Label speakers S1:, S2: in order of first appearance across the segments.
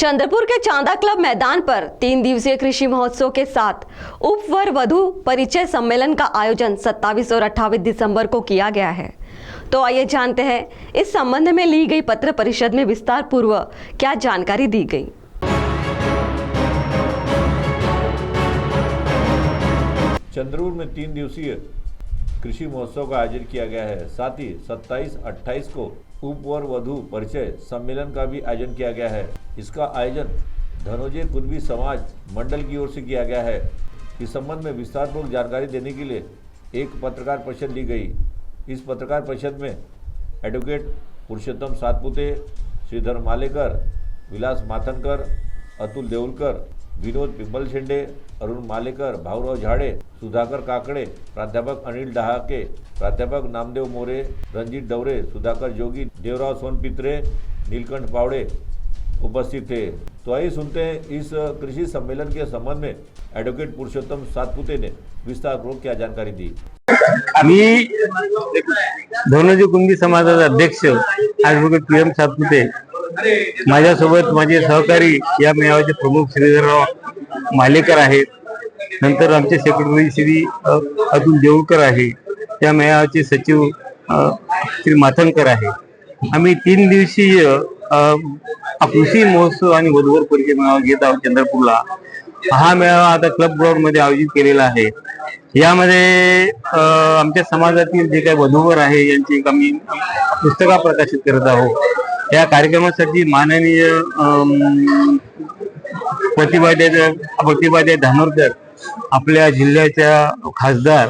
S1: चंद्रपुर के Chanda club मैदान पर 3 दिवसीय कृषि महोत्सव के साथ उप वर वधु परिचय सम्मेलन का आयोजन 27 और 28 दिसंबर को किया गया है। तो आइए जानते हैं इस संबंध में ली गई पत्र परिषद में विस्तार पूर्वक क्या जानकारी दी गई।
S2: चंद्रपुर में 3 दिवसीय कृषि महोत्सव का आयोजन किया गया है। साथ ही 27-28 को उप वर वधु परिचय सम्मेलन का भी आयोजन किया गया है। इसका आयोजन धनोजय कुनबी समाज मंडल की ओर से किया गया है। इस संबंध में विस्तारपूर्वक जानकारी देने के लिए एक पत्रकार परिषद ली गई। इस पत्रकार परिषद में एडवोकेट पुरुषोत्तम सातपुते, श्रीधर मालेकर, विलास माथनकर, अतुल देऊलकर, विनोद पिंपल शेंडे, अरुण मालेकर, भाऊराव झाड़े, सुधाकर काकड़े, प्राध्यापक अनिल डहाके, प्राध्यापक नामदेव मोरे, रंजीत डवरे, सुधाकर जोगी, देवराव सोनपित्रे, नीलकंठ पावड़े उपस्थित थे। तो आइए सुनते हैं इस कृषि सम्मेलन के संबंध में एडवोकेट पुरुषोत्तम सातपुते ने विस्तारपूर्वक क्या जानकारी दी।
S3: मी धनोजय कुंभी समाजाचा अध्यक्ष ॲडव्होकेट PM सातपुते, माझ्यासोबत माझे सहकारी या मेळाव्याचे प्रमुख श्रीधरराव मालेकर आहेत। नंतर आमचे सेक्रेटरी श्री अतुल देऊळकर आहे। या मेळाव्याचे सचिव श्री माथनकर आहे। आम्ही 3 दिवसीय कृषी महोत्सव आणि वधूवर परिचय मेळावा घेत आहोत चंद्रपूरला। हा मेळावा आता क्लब ग्राउंड मध्ये आयोजित केलेला आहे। यामध्ये आमच्या समाजातील जे काही वधूवर आहे यांची एक आम्ही पुस्तका प्रकाशित करत आहोत। या कार्यक्रमासाठी माननीय प्रतिभाताई धानोरकर आपल्या जिल्ह्याच्या खासदार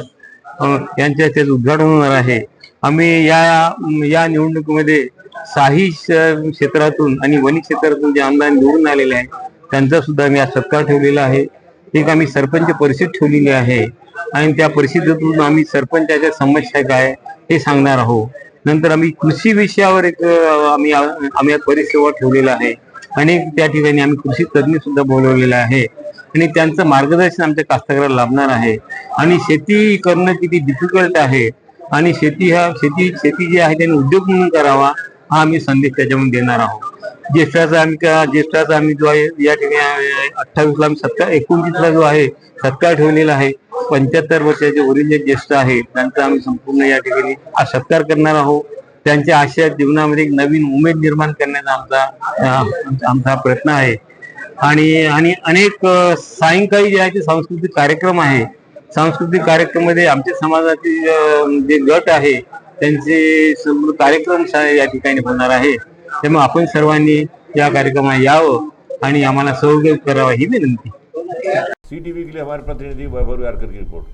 S3: यांच्या हस्ते उद्घाटन होणार आहे। आम्ही या निवडणुकीमध्ये साही क्षेत्रातून आणि वनी क्षेत्रातून जे आमदार निवडून आलेले आहेत त्यांचा सुद्धा आम्ही आज सत्कार ठेवलेला आहे। एक आम्ही सरपंच परिषद ठेवलेली आहे आणि त्या परिषदेतून आम्ही सरपंचाच्या समस्या काय हे सांगणार आहोत। नंतर आम्ही कृषी विषयावर एक आम्ही परिसंवाद ठेवलेला आहे आणि त्या ठिकाणी आम्ही कृषी तज्ञ सुद्धा बोलवलेला आहे आणि त्यांचं मार्गदर्शन आमच्या कास्तकाराला लाभणार आहे। आणि शेती करणं किती डिफिकल्ट आहे आणि शेती जी आहे त्यांनी उद्योग म्हणून करावा हा आम्ही संदेश त्याच्यामध्ये देणार आहोत। ज्येष्ठाचा आम्ही जो आहे या ठिकाणी 28ला 29ला जो आहे सत्कार ठेवलेला आहे। 75 वर्षाचे वरील जे ज्येष्ठ आहेत त्यांचा आम्ही संपूर्ण या ठिकाणी सत्कार करणार आहोत। त्यांच्या आशय जीवनामध्ये एक नवीन उमेद निर्माण करण्याचा आमचा प्रयत्न आहे। आणि अनेक सायंकाळी जे आहे ते सांस्कृतिक कार्यक्रम आहे। सांस्कृतिक कार्यक्रमामध्ये आमच्या समाजातील जे गट आहे त्यांचे संपूर्ण कार्यक्रम या ठिकाणी होणार आहे। त्यामुळे आपण सर्वांनी या कार्यक्रमात यावं आणि आम्हाला सहयोग करावा ही विनंती।
S2: CTV के लिए हमारे प्रतिनिधि वैभव यारकर की रिपोर्ट।